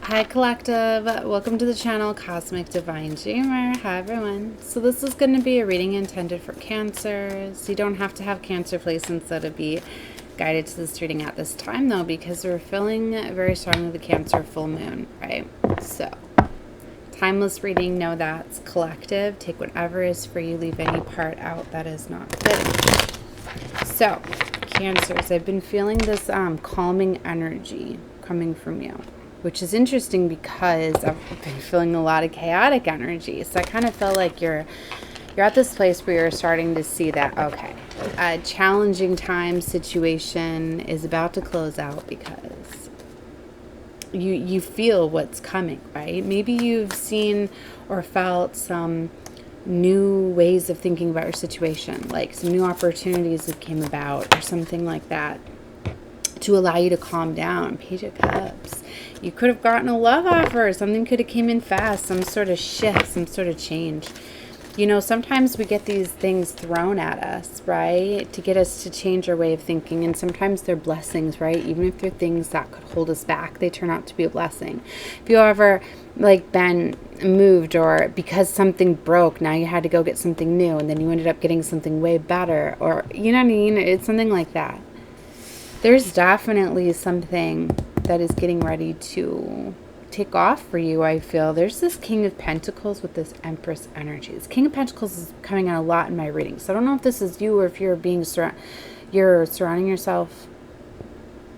Hi Collective, welcome to the channel Cosmic Divine Dreamer. Hi everyone. So this is going to be a reading intended for Cancers. You don't have to have Cancer placements to be guided to this reading at this time though, because we're feeling very strongly the Cancer full moon, right? So timeless reading, know that's collective. Take whatever is for you, leave any part out that is not fitting. So Cancers, I've been feeling this calming energy coming from you, which is interesting because I've been feeling a lot of chaotic energy. So I kind of feel like you're at this place where you're starting to see that, okay, a challenging time situation is about to close out because you feel what's coming, right? Maybe you've seen or felt some new ways of thinking about your situation, like some new opportunities that came about or something like that to allow you to calm down. Page of Cups. You could have gotten a love offer. Something could have came in fast. Some sort of shift, some sort of change. You know, sometimes we get these things thrown at us, right? To get us to change our way of thinking. And sometimes they're blessings, right? Even if they're things that could hold us back, they turn out to be a blessing. If you ever been moved or because something broke, now you had to go get something new and then you ended up getting something way better, or you know what I mean? It's something like that. There's definitely something that is getting ready to take off for you, I feel. There's this King of Pentacles with this Empress energy. This King of Pentacles is coming out a lot in my readings. So I don't know if this is you or if you're you're surrounding yourself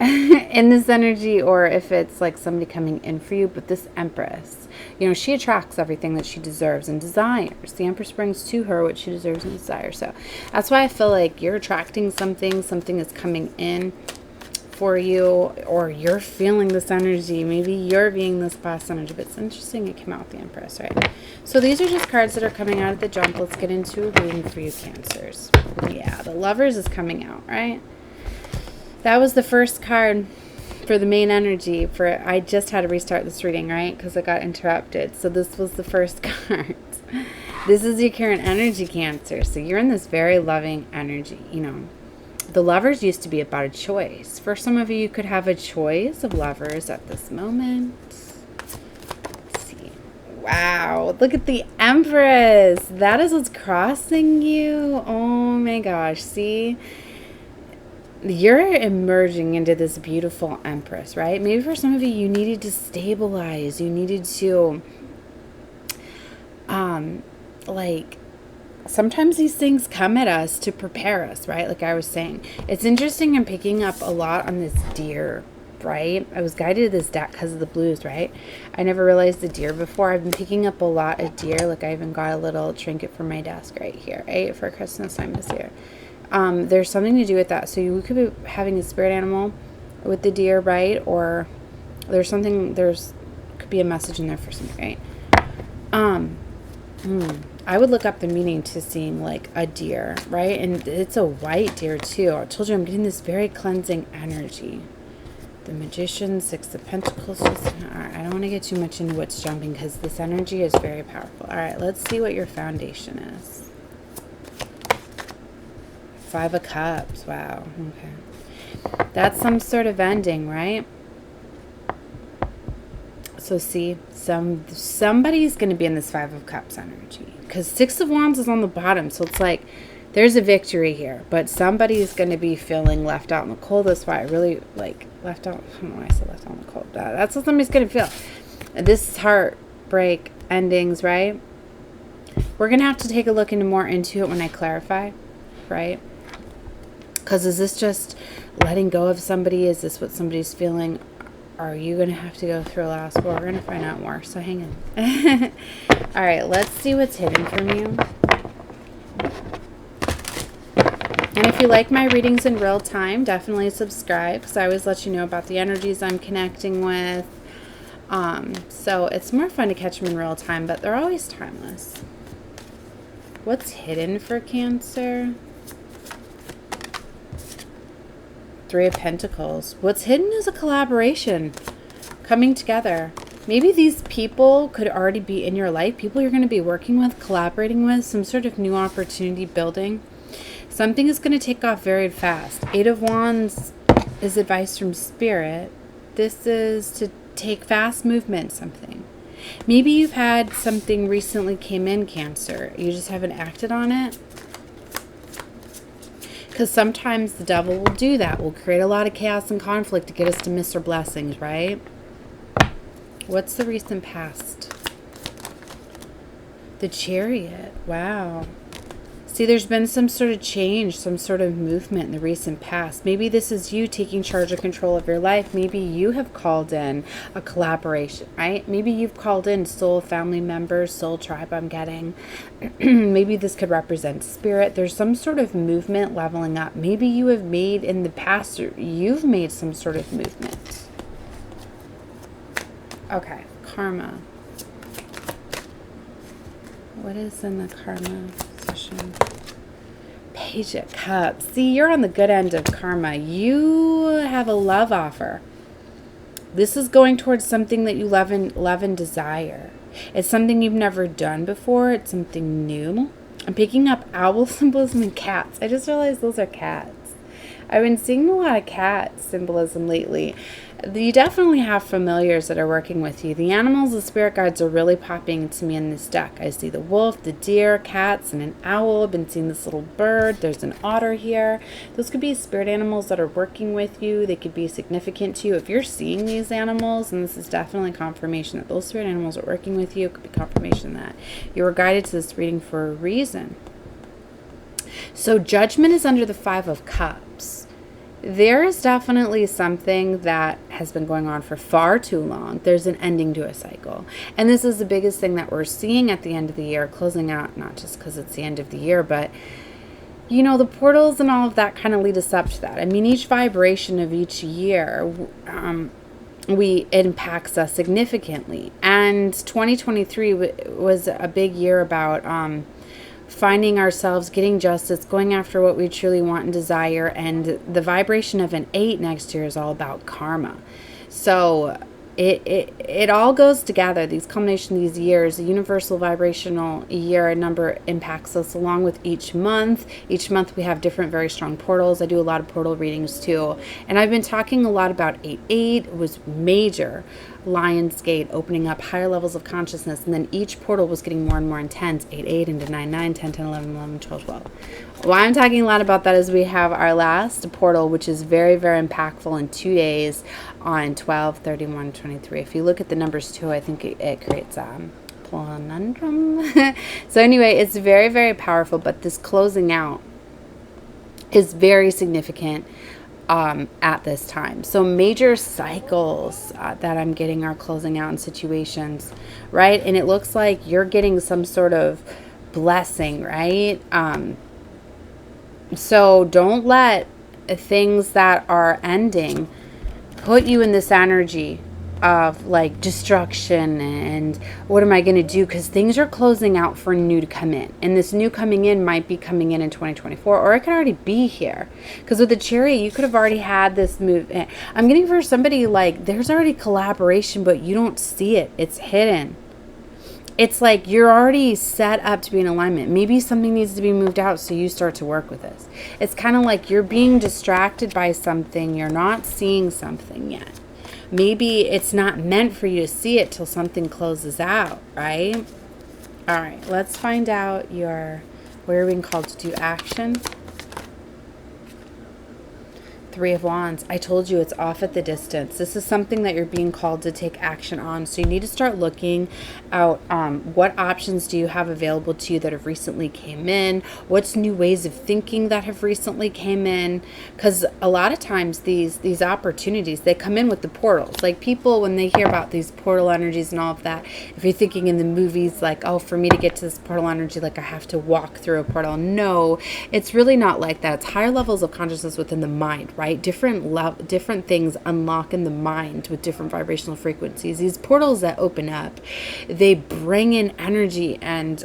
in this energy, or if it's like somebody coming in for you. But this Empress, you know, she attracts everything that she deserves and desires. The Empress brings to her what she deserves and desires. So that's why I feel like you're attracting something. Something is coming in for you, or you're feeling this energy. Maybe you're being this past energy, but it's interesting it came out with the Empress, right? So these are just cards that are coming out of the jump. Let's get into a reading for you, Cancers. Yeah, the Lovers is coming out, right? That was the first card for the main energy. I just had to restart this reading, right? Because I got interrupted. So this was the first card. This is your current energy, Cancer. So you're in this very loving energy, you know. The Lovers used to be about a choice. For some of you, you could have a choice of lovers at this moment. Let's see. Wow, look at the Empress. That is what's crossing you. Oh my gosh, see? You're emerging into this beautiful Empress, right? Maybe for some of you, you needed to stabilize. You needed to, sometimes these things come at us to prepare us, right? Like I was saying, it's interesting. I'm picking up a lot on this Deer, right? I was guided to this deck because of the blues, right? I never realized the Deer before. I've been picking up a lot of Deer. Like I even got a little trinket for my desk right here, right? For Christmas time this year. There's something to do with that. So you could be having a spirit animal with the Deer, right? Or could be a message in there for something, right? I would look up the meaning to seeing like a deer, right? And it's a white deer too. I told you I'm getting this very cleansing energy. The Magician, Six of Pentacles. All right, I don't want to get too much into what's jumping because this energy is very powerful. All right, let's see what your foundation is. Five of Cups. Wow. Okay. That's some sort of ending, right? So see, somebody's going to be in this Five of Cups energy because Six of Wands is on the bottom. So it's like there's a victory here, but somebody is going to be feeling left out in the cold. That's why I really like left out. I don't know why I said left out in the cold. That's what somebody's going to feel. This is heartbreak endings, right? We're going to have to take a look more into it when I clarify, right? Because is this just letting go of somebody? Is this what somebody's feeling? Are you going to have to go through a last war? We're going to find out more, so hang in. All right, let's see what's hidden from you. And if you like my readings in real time, definitely subscribe, because I always let you know about the energies I'm connecting with. So it's more fun to catch them in real time, but they're always timeless. What's hidden for Cancer? Three of Pentacles. What's hidden is a collaboration coming together. Maybe these people could already be in your life. People you're going to be working with, collaborating with, some sort of new opportunity building. Something is going to take off very fast. Eight of Wands is advice from Spirit. This is to take fast movement, something. Maybe you've had something recently came in, Cancer. You just haven't acted on it. Because sometimes the devil will do that. Will create a lot of chaos and conflict to get us to miss our blessings, right? What's the recent past? The Chariot. Wow. See, there's been some sort of change, some sort of movement in the recent past. Maybe this is you taking charge of control of your life. Maybe you have called in a collaboration, right? Maybe you've called in soul family members, soul tribe I'm getting. Maybe this could represent spirit. There's some sort of movement leveling up. Maybe you have made in the past, or you've made some sort of movement. Okay, karma. What is in the karma position? Page of Cups. See, you're on the good end of karma. You have a love offer. This is going towards something that you love and desire. It's something you've never done before. It's something new. I'm picking up owl symbolism and cats. I just realized those are cats. I've been seeing a lot of cat symbolism lately. You definitely have familiars that are working with you. The animals, the spirit guides are really popping to me in this deck. I see the wolf, the deer, cats, and an owl. I've been seeing this little bird. There's an otter here. Those could be spirit animals that are working with you. They could be significant to you. If you're seeing these animals, and this is definitely confirmation that those spirit animals are working with you, it could be confirmation that you were guided to this reading for a reason. So Judgment is under the Five of Cups. There is definitely something that has been going on for far too long. There's an ending to a cycle. And this is the biggest thing that we're seeing at the end of the year, closing out, not just because it's the end of the year, but, you know, the portals and all of that kind of lead us up to that. I mean, each vibration of each year, it impacts us significantly. And 2023 was a big year about finding ourselves, getting justice, going after what we truly want and desire. And the vibration of an 8 next year is all about karma. So it all goes together. These combination of these years, the universal vibrational year number impacts us along with each month. Each month we have different very strong portals. I do a lot of portal readings too. And I've been talking a lot about 8-8. It was major. Lion's Gate, opening up higher levels of consciousness, and then each portal was getting more and more intense. 8-8 into 9-9, 10-10, 11-11, 12-12. Why I'm talking a lot about that is we have our last portal, which is very, very impactful in 2 days on 12/31/23. If you look at the numbers too, I think it creates conundrum. So anyway, it's very, very powerful, but this closing out is very significant at this time. So major cycles that I'm getting are closing out in situations, right? And it looks like you're getting some sort of blessing, right? So don't let things that are ending put you in this energy of like destruction and what am I going to do, because things are closing out for new to come in, and this new coming in might be coming in 2024, or it could already be here, because with the Chariot you could have already had this move. I'm getting for somebody like there's already collaboration, but you don't see it. It's hidden. It's like you're already set up to be in alignment. Maybe something needs to be moved out, so you start to work with this. It's kind of like you're being distracted by something. You're not seeing something yet. Maybe it's not meant for you to see it till something closes out, right? All right, let's find out where you're being called to do action. 3 of Wands. I told you it's off at the distance. This is something that you're being called to take action on. So you need to start looking out what options do you have available to you that have recently came in? What's new ways of thinking that have recently came in? Because a lot of times these opportunities, they come in with the portals. Like people, when they hear about these portal energies and all of that, if you're thinking in the movies like, oh, for me to get to this portal energy, like I have to walk through a portal. No, it's really not like that. It's higher levels of consciousness within the mind, right? Different things unlock in the mind with different vibrational frequencies. These portals that open up, they bring in energy, and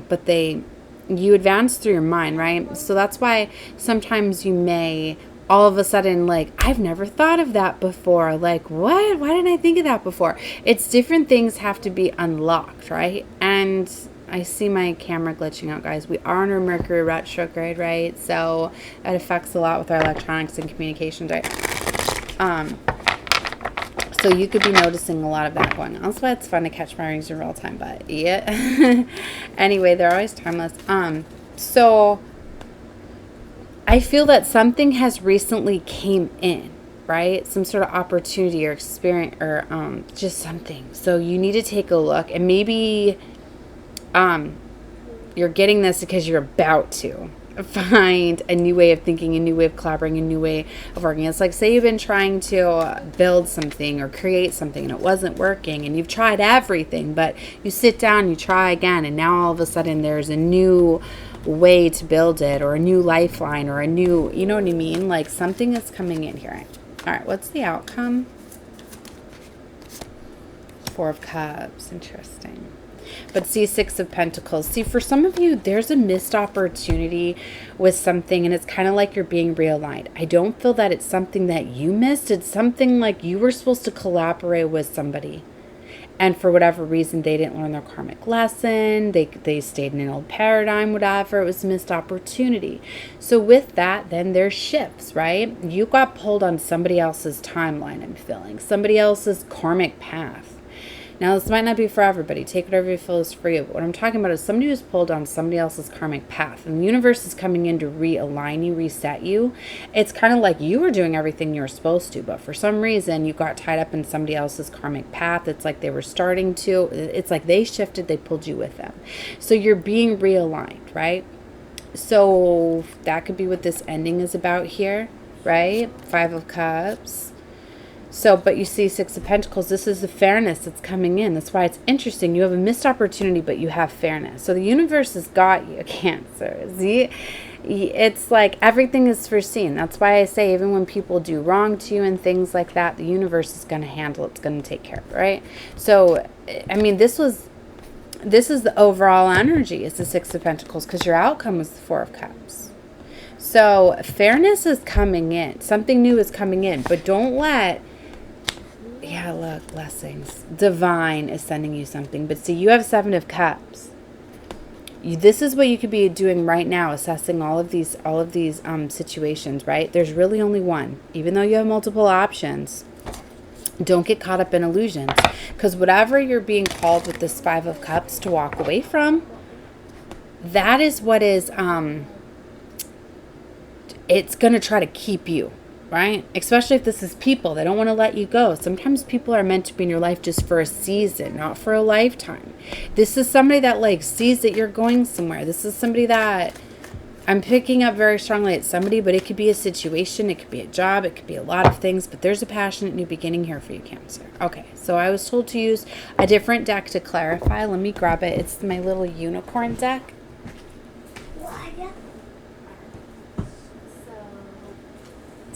but you advance through your mind, right? So that's why sometimes you may all of a sudden like, I've never thought of that before. Like, what? Why didn't I think of that before? It's different things have to be unlocked, right? And I see my camera glitching out, guys. We are under Mercury retrograde, right? So that affects a lot with our electronics and communications, right? So So you could be noticing a lot of that going on. That's why it's fun to catch my readings in real time, but yeah. Anyway, they're always timeless. So I feel that something has recently came in, right? Some sort of opportunity or experience or just something. So you need to take a look, and maybe you're getting this because you're about to find a new way of thinking, a new way of collaborating, a new way of working. It's like, say you've been trying to build something or create something and it wasn't working, and you've tried everything, but you sit down, you try again, and now all of a sudden there's a new way to build it, or a new lifeline, or a new, you know what I mean? Like something is coming in here. All right, what's the outcome? Four of Cups. Interesting. But see, Six of Pentacles. See, for some of you, there's a missed opportunity with something, and it's kind of like you're being realigned. I don't feel that it's something that you missed. It's something like you were supposed to collaborate with somebody, and for whatever reason, they didn't learn their karmic lesson. They stayed in an old paradigm, whatever. It was a missed opportunity. So with that, then there's shifts, right? You got pulled on somebody else's timeline, I'm feeling. Somebody else's karmic path. Now, this might not be for everybody. Take whatever you feel is for you. But what I'm talking about is somebody who's pulled on somebody else's karmic path. And the universe is coming in to realign you, reset you. It's kind of like you were doing everything you were supposed to, but for some reason, you got tied up in somebody else's karmic path. It's like they were starting to. It's like they shifted, they pulled you with them. So you're being realigned, right? So that could be what this ending is about here, right? Five of Cups. So, but you see Six of Pentacles, this is the fairness that's coming in. That's why it's interesting. You have a missed opportunity, but you have fairness. So the universe has got you, Cancer. See, it's like everything is foreseen. That's why I say even when people do wrong to you and things like that, the universe is going to handle it. It's going to take care of it, right? So, I mean, this is the overall energy. It's the Six of Pentacles because your outcome was the Four of Cups. So fairness is coming in. Something new is coming in, but don't let... Yeah, look, blessings. Divine is sending you something. But see, you have Seven of Cups. This is what you could be doing right now, assessing all of these situations, right? There's really only one. Even though you have multiple options, don't get caught up in illusions. Because whatever you're being called with this Five of Cups to walk away from, that is what is, it's going to try to keep you. Right? Especially if this is people. They don't want to let you go. Sometimes people are meant to be in your life just for a season, not for a lifetime. This is somebody that like sees that you're going somewhere. This is somebody that I'm picking up very strongly. It's somebody, but it could be a situation. It could be a job. It could be a lot of things. But there's a passionate new beginning here for you, Cancer. Okay, so I was told to use a different deck to clarify. Let me grab it. It's my little unicorn deck.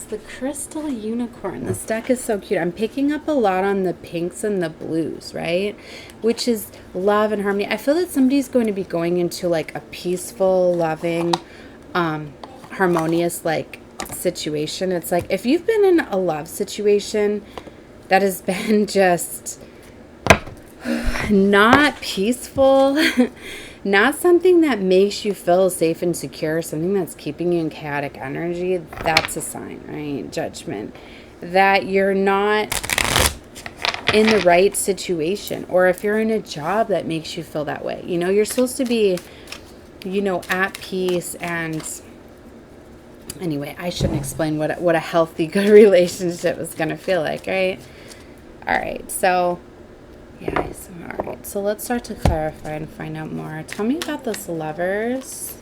The crystal unicorn. This deck is so cute. I'm picking up a lot on the pinks and the blues, right? Which is love and harmony. I feel that somebody's going to be going into like a peaceful, loving, harmonious like situation. It's like if you've been in a love situation that has been just not peaceful, not something that makes you feel safe and secure, something that's keeping you in chaotic energy, that's a sign, right? Judgment. That you're not in the right situation. Or if you're in a job that makes you feel that way. You know, you're supposed to be, you know, at peace. And anyway, I shouldn't explain what a healthy, good relationship is going to feel like, right? All right, so... yeah, all right. So let's start to clarify and find out more. Tell me about this Lovers.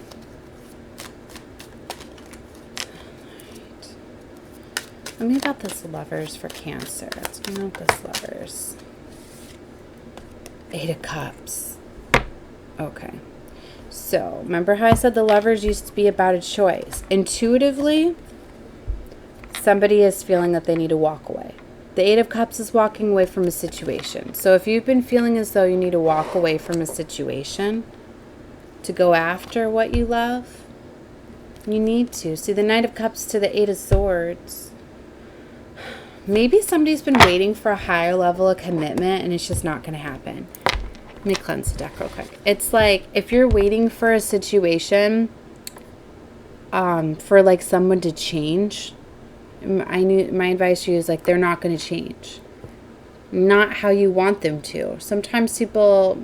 Tell me about this Lovers for Cancer. Let's find out this Lovers. Eight of Cups. Okay. So remember how I said the Lovers used to be about a choice? Intuitively, somebody is feeling that they need to walk away. The Eight of Cups is walking away from a situation. So if you've been feeling as though you need to walk away from a situation to go after what you love, you need to. See, the Knight of Cups to the Eight of Swords. Maybe somebody's been waiting for a higher level of commitment and it's just not going to happen. Let me cleanse the deck real quick. It's like if you're waiting for a situation for like someone to change, my advice to you is like they're not going to change. not how you want them to. Sometimes people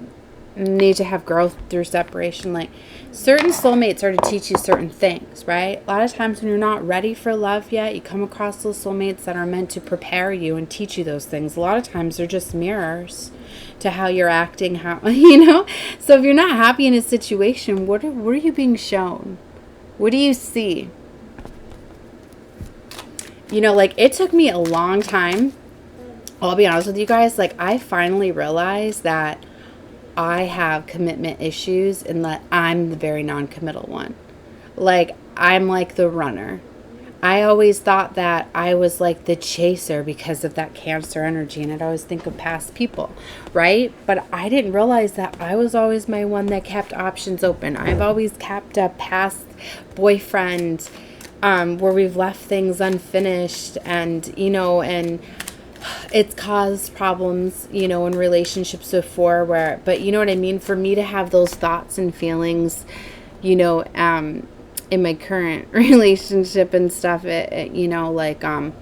need to have growth through separation. Like, certain soulmates are to teach you certain things, right? A lot of times when you're not ready for love yet, you come across those soulmates that are meant to prepare you and teach you those things. A lot of times they're just mirrors to how you're acting, how, you know? So if you're not happy in a situation, what are you being shown? What do you see? You know, like, it took me a long time. I'll be honest with you guys. Like, I finally realized that I have commitment issues and that I'm the very non-committal one. Like, I'm like the runner. I always thought that I was like the chaser because of that Cancer energy, and I'd always think of past people, right? But I didn't realize that I was always my one that kept options open. I've always kept a past boyfriend where we've left things unfinished, and, you know, and it's caused problems, you know, in relationships before where, but you know what I mean? For me to have those thoughts and feelings, you know, in my current relationship and stuff, it you know, like, I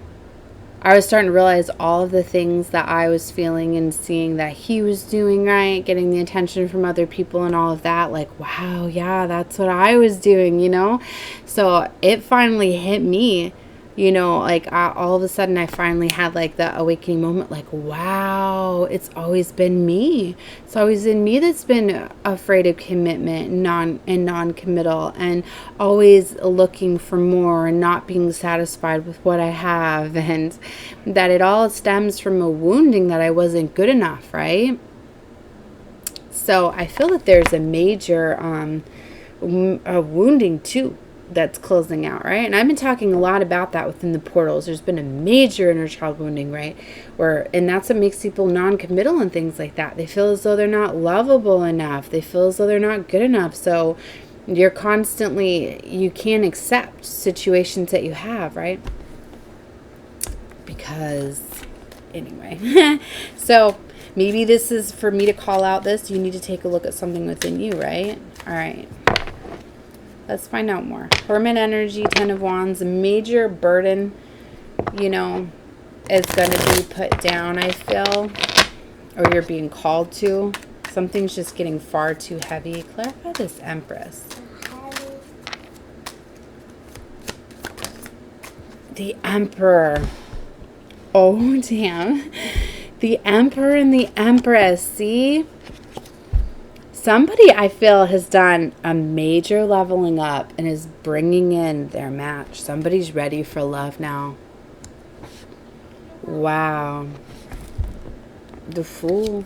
was starting to realize all of the things that I was feeling and seeing that he was doing, right? Getting the attention from other people and all of that. Like, wow, yeah, that's what I was doing, you know? So it finally hit me, you know, like, all of a sudden I finally had like the awakening moment, like, wow, it's always been me. It's always been me that's been afraid of commitment, non-committal, and always looking for more and not being satisfied with what I have, and that it all stems from a wounding that I wasn't good enough, right? So I feel that there's a major wounding too that's closing out, right? And I've been talking a lot about that within the portals. There's been a major inner child wounding, right? And that's what makes people non-committal and things like that. They feel as though they're not lovable enough. They feel as though they're not good enough. So you're constantly, you can't accept situations that you have, right? Because, anyway. So maybe this is for me to call out this. You need to take a look at something within you, right? All right. Let's find out more. Hermit energy, 10 of Wands, a major burden, you know, is going to be put down, I feel, or you're being called to. Something's just getting far too heavy. Clarify this Empress. The Emperor. Oh, damn. The Emperor and the Empress. See? Somebody, I feel, has done a major leveling up and is bringing in their match. Somebody's ready for love now. Wow. The Fool.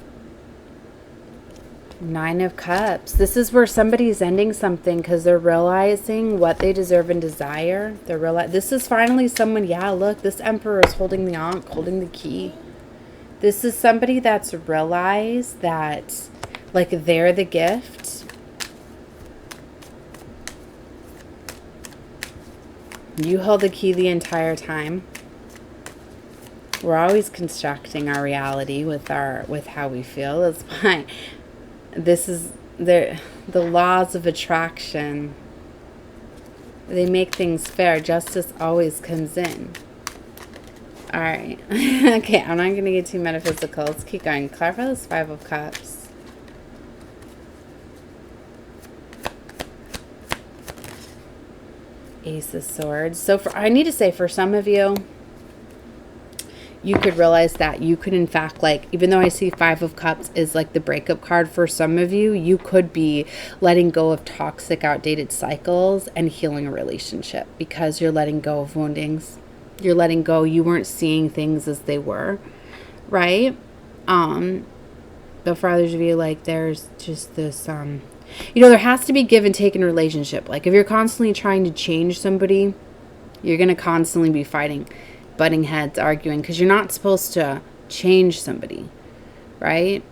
9 of Cups. This is where somebody's ending something because they're realizing what they deserve and desire. This is finally someone, yeah, look, this Emperor is holding the Ankh, holding the key. This is somebody that's realized that, like, they're the gift. You hold the key the entire time. We're always constructing our reality with how we feel. That's why this is the laws of attraction. They make things fair. Justice always comes in. All right. Okay, I'm not going to get too metaphysical. Let's keep going. Clarify this 5 of Cups. Ace of Swords. So I need to say, for some of you, you could realize that you could, in fact, like, even though I see 5 of Cups is like the breakup card, for some of you, you could be letting go of toxic, outdated cycles and healing a relationship because you're letting go of woundings. You're letting go. You weren't seeing things as they were, right? But for others of you, like, there's just this, you know, there has to be give and take in a relationship. Like, if you're constantly trying to change somebody, you're going to constantly be fighting, butting heads, arguing, because you're not supposed to change somebody, right?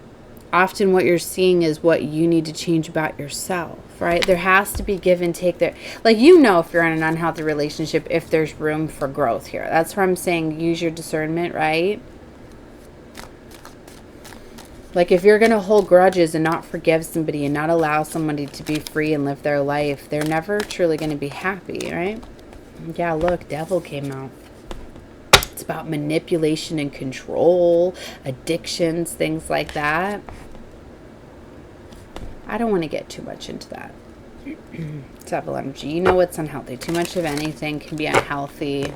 Often what you're seeing is what you need to change about yourself, right? There has to be give and take there. Like, you know, if you're in an unhealthy relationship, if there's room for growth here. That's where I'm saying use your discernment, right? Like, if you're going to hold grudges and not forgive somebody and not allow somebody to be free and live their life, they're never truly going to be happy, right? Yeah, look, Devil came out. It's about manipulation and control, addictions, things like that. I don't want to get too much into that. Devil energy. You know what's unhealthy. Too much of anything can be unhealthy.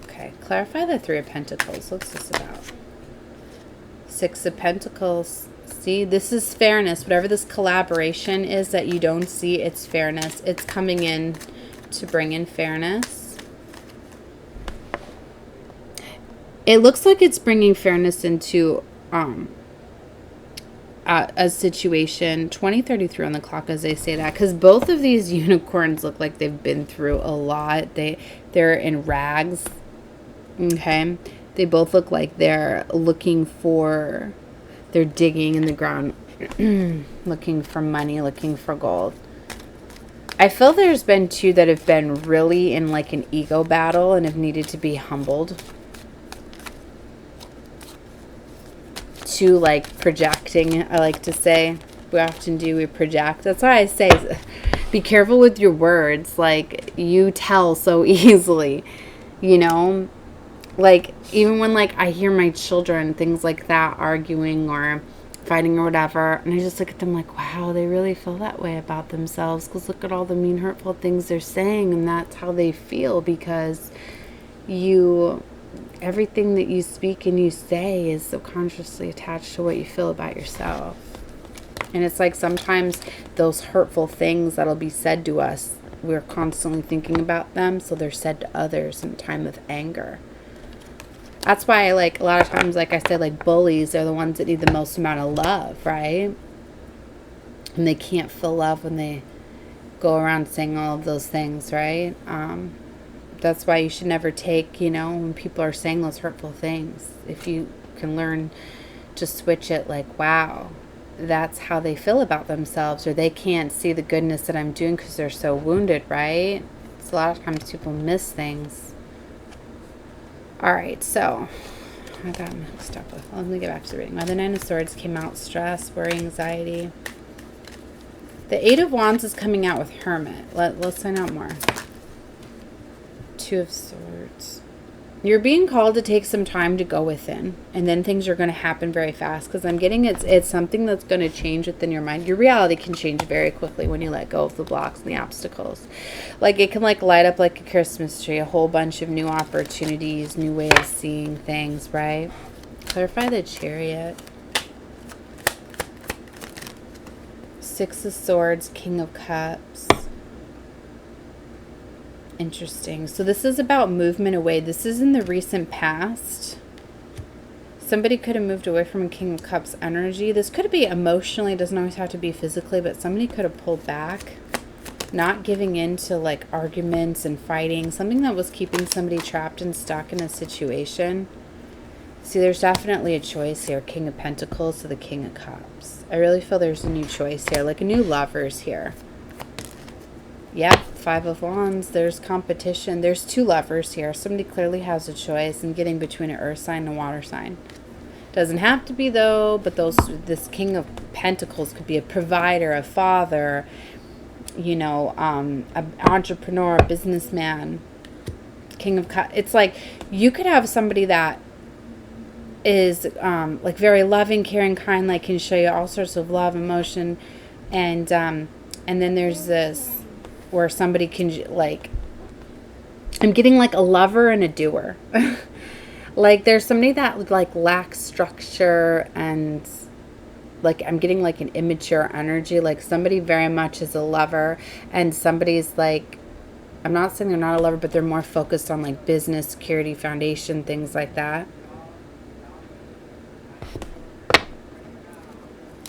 Okay. Clarify the Three of Pentacles. What's this about? Six of Pentacles. See, this is fairness. Whatever this collaboration is that you don't see, it's fairness. It's coming in to bring in fairness. It looks like it's bringing fairness into a situation. 2033 on the clock as they say that, because both of these unicorns look like they've been through a lot. They're in rags. Okay, they both look like they're looking for, they're digging in the ground, looking for money, looking for gold. I feel there's been two that have been really in like an ego battle and have needed to be humbled. To like projecting, I like to say. We often do, we project. That's why I say be careful with your words. Like, you tell so easily, you know, like even when like I hear my children, things like that, arguing or fighting or whatever, and I just look at them like, wow, they really feel that way about themselves, because look at all the mean, hurtful things they're saying, and that's how they feel, because everything that you speak and you say is subconsciously attached to what you feel about yourself. And it's like sometimes those hurtful things that'll be said to us, we're constantly thinking about them, so they're said to others in a time of anger. That's why, like, a lot of times, like I said, like, bullies are the ones that need the most amount of love, right? And they can't feel love when they go around saying all of those things, right? That's why you should never take, you know, when people are saying those hurtful things, if you can learn to switch it, like, wow, that's how they feel about themselves, or they can't see the goodness that I'm doing because they're so wounded, right? It's a lot of times people miss things. All right, so I got mixed up with, let me get back to the reading. The Nine of Swords came out, stress, worry, anxiety. The Eight of Wands is coming out with Hermit. Let's find out more. Two of Swords. You're being called to take some time to go within, and then things are going to happen very fast, because I'm getting it's something that's going to change within your mind. Your reality can change very quickly when you let go of the blocks and the obstacles. Like, it can like light up like a Christmas tree, a whole bunch of new opportunities, new ways of seeing things, right? Clarify the Chariot. Six of Swords, King of Cups. Interesting. So this is about movement away. This is in the recent past. Somebody could have moved away from a King of Cups energy. This could be emotionally. It doesn't always have to be physically, but somebody could have pulled back, not giving in to like arguments and fighting, something that was keeping somebody trapped and stuck in a situation. See, there's definitely a choice here. King of Pentacles to the King of Cups. I really feel there's a new choice here, like a new lovers here. Yep, Five of Wands, there's competition. There's two lovers here. Somebody clearly has a choice in getting between an earth sign and a water sign. Doesn't have to be though, but this King of Pentacles could be a provider, a father, you know, an entrepreneur, a businessman. King of Cups. It's like you could have somebody that is like very loving, caring, kind, like can show you all sorts of love, emotion, and then there's this where somebody can, like, I'm getting like a lover and a doer. Like there's somebody that like lacks structure, and like I'm getting like an immature energy, like somebody very much is a lover, and somebody's like, I'm not saying they're not a lover, but they're more focused on like business, security, foundation, things like that.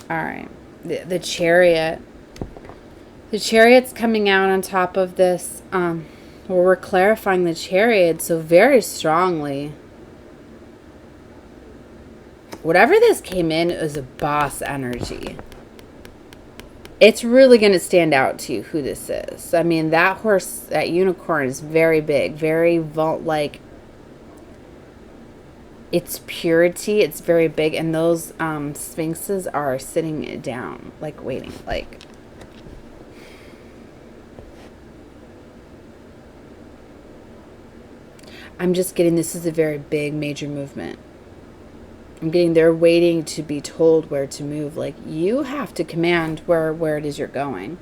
All right, the Chariot. The Chariot's coming out on top of this, where we're clarifying the Chariot so very strongly. Whatever this came in is a boss energy. It's really going to stand out to you who this is. I mean, that horse, that unicorn is very big, very like, it's purity, it's very big, and those sphinxes are sitting down, like waiting, like. I'm just getting this is a very big, major movement. I'm getting they're waiting to be told where to move. Like, you have to command where it is you're going.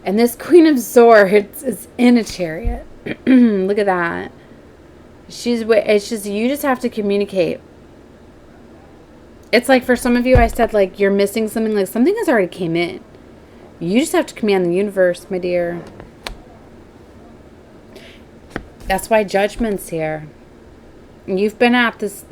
And this Queen of Swords is in a chariot. Look at that. It's just, you just have to communicate. It's like for some of you, I said, like, you're missing something. Like, something has already came in. You just have to command the universe, my dear. That's why Judgment's here. You've been at this.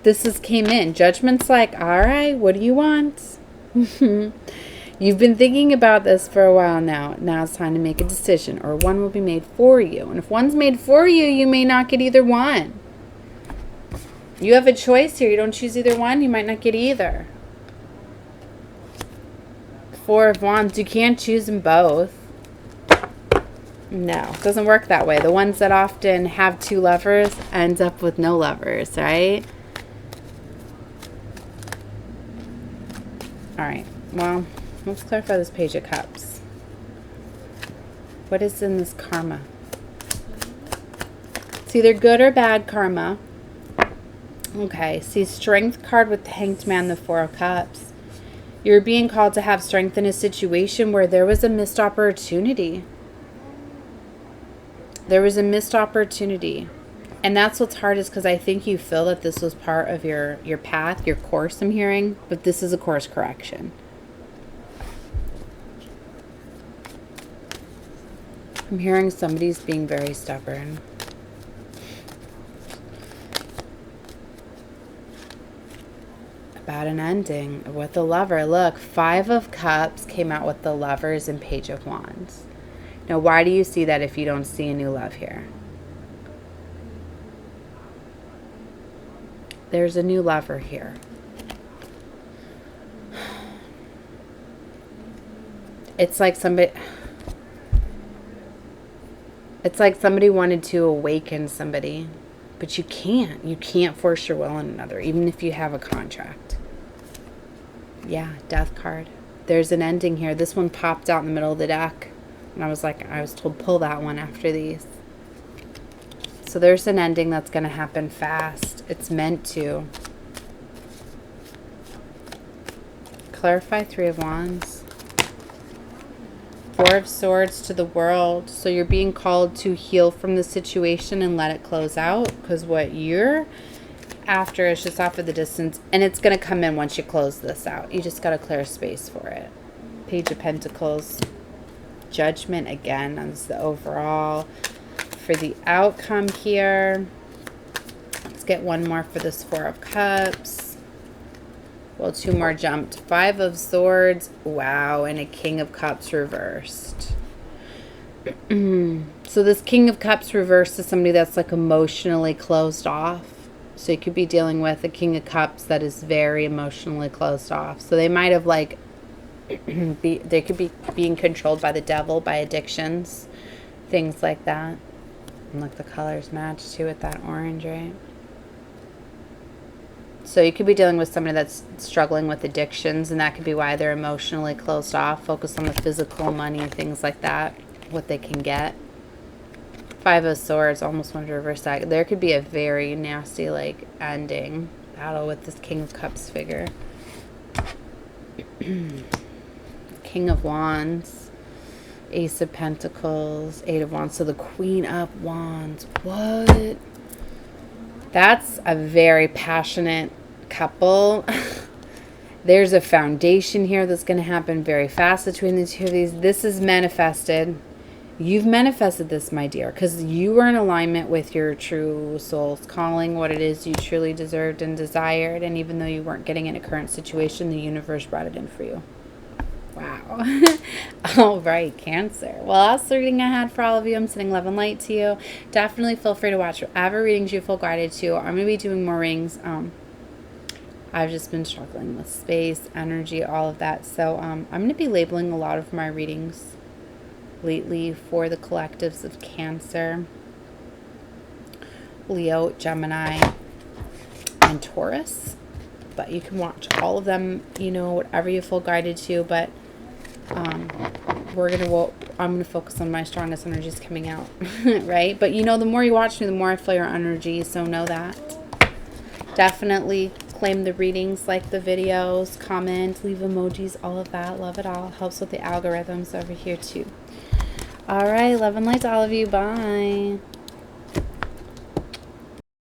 This has came in. Judgment's like, all right, what do you want? You've been thinking about this for a while now. Now it's time to make a decision, or one will be made for you. And if one's made for you, you may not get either one. You have a choice here. You don't choose either one, you might not get either. Four of Wands, you can't choose them both. No, it doesn't work that way. The ones that often have two lovers end up with no lovers, right? All right, well, let's clarify this Page of Cups. What is in this karma? It's either good or bad karma. Okay, see, Strength card with the Hanged Man, the Four of Cups. You're being called to have strength in a situation where there was a missed opportunity. There was a missed opportunity. And that's what's hard, is because I think you feel that this was part of your path, your course, I'm hearing. But this is a course correction. I'm hearing somebody's being very stubborn. About an ending with the Lover. Look, Five of Cups came out with the Lovers and Page of Wands. Now, why do you see that if you don't see a new love here? There's a new lover here. It's like somebody wanted to awaken somebody, but you can't. You can't force your will on another, even if you have a contract. Yeah, Death card. There's an ending here. This one popped out in the middle of the deck. And I was told pull that one after these. So there's an ending that's going to happen fast. It's meant to. Clarify Three of Wands. Four of Swords to the World. So you're being called to heal from the situation and let it close out. Because what you're after is just off of the distance. And it's going to come in once you close this out. You just got to clear space for it. Page of Pentacles. Judgment again. That's the overall. For the outcome here, let's get one more for this Four of Cups. Well, two more jumped. Five of Swords. Wow. And a King of Cups reversed. So this King of Cups reversed is somebody that's like emotionally closed off. So you could be dealing with a King of Cups that is very emotionally closed off. So they might have like, they could be being controlled by the devil, by addictions, things like that. And look, the colors match too with that orange, right? So you could be dealing with somebody that's struggling with addictions, and that could be why they're emotionally closed off, focused on the physical, money, things like that, what they can get. Five of Swords, almost wanted to reverse that. There could be a very nasty, like, ending battle with this King of Cups figure. King of Wands. Ace of Pentacles, Eight of Wands. So the Queen of Wands. What? That's a very passionate couple. There's a foundation here that's going to happen very fast between the two of these. This is manifested. You've manifested this, my dear, because you were in alignment with your true soul's calling, what it is you truly deserved and desired. And even though you weren't getting in a current situation, the universe brought it in for you. Wow. All right, Cancer. Well, that's the reading I had for all of you. I'm sending love and light to you. Definitely feel free to watch whatever readings you feel guided to. I'm going to be doing more readings. I've just been struggling with space, energy, all of that. So I'm going to be labeling a lot of my readings lately for the collectives of Cancer, Leo, Gemini, and Taurus. But you can watch all of them, you know, whatever you feel guided to. But I'm going to focus on my strongest energies coming out, right? But you know, the more you watch me, the more I feel your energy, so know that. Definitely claim the readings, like the videos, comment, leave emojis, all of that. Love it all. Helps with the algorithms over here too. All right, love and light to all of you. Bye.